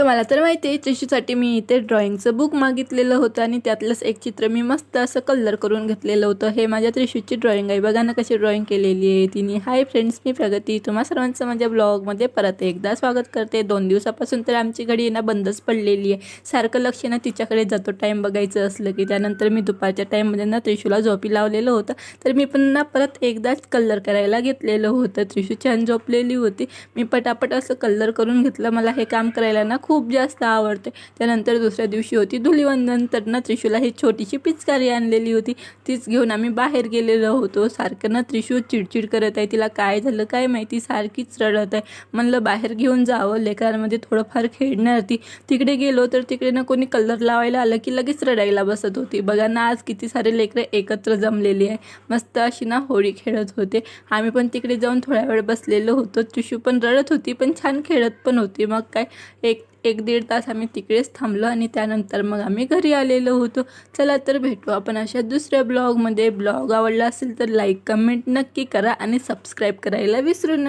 तुम्हाला तर माहिती आहे त्रिशूसाठी मी इथे ड्रॉइंगचं बुक मागितलेलं होतं आणि त्यातलंच एक चित्र मी मस्त असं कलर करून घेतलेलं होतं। हे माझ्या त्रिशूची ड्रॉइंग आहे, बघा ना कशी ड्रॉइंग केलेली आहे तिने। हाय फ्रेंड्स, मी प्रगती तुम्हा सर्वांचं माझ्या ब्लॉगमध्ये परत एकदा स्वागत करते। 2 दिवसापासून तर आमची घडी ना बंदच पडलेली आहे, सारखं लक्ष ना तिच्याकडे जातो टाईम बघायचं असलं की। त्यानंतर मी दुपारच्या टाईममध्ये ना त्रिशूला झोपी लावलेलं होतं, तर मी पण ना परत एकदाच कलर करायला घेतलेलं होतं। त्रिशू छान झोपलेली होती, मी पटापट असं कलर करून घेतलं। मला हे काम करायला ना खूप जास्त आवडते। त्यानंतर दुसऱ्या दिवशी होती धुलिवंदन, तर ना त्रिशूला ही छोटीशी पिचकारी आणलेली होती, तीच घेऊन आम्ही बाहेर गेलेलो होतो। सारखं ना त्रिशू चिडचिड करत आहे, तिला काय झालं काय माहिती, सारखीच रडत आहे। म्हणलं बाहेर घेऊन जावं, लेकरांमध्ये थोडंफार खेळणार ती। तिकडे गेलो तर तिकडे ना कोणी कलर लावायला आलं की लगेच रडायला बसत होती। बघा ना आज किती सारे लेकरं एकत्र जमलेली आहे, मस्त अशी ना होळी खेळत होते। आम्ही पण तिकडे जाऊन थोड्या वेळ बसलेलो होतो। त्रिशू पण रडत होती पण छान खेळत पण होती। मग काय एक दीड तास आम्ही तिकडेच थांबलो आणि त्यानंतर मग आम्ही घरी आलेलो होतो। चला तर भेटू आपण अशा दुसऱ्या ब्लॉगमध्ये। ब्लॉग आवडला असेल तर लाईक कमेंट नक्की करा आणि सबस्क्राईब करायला विसरू नका।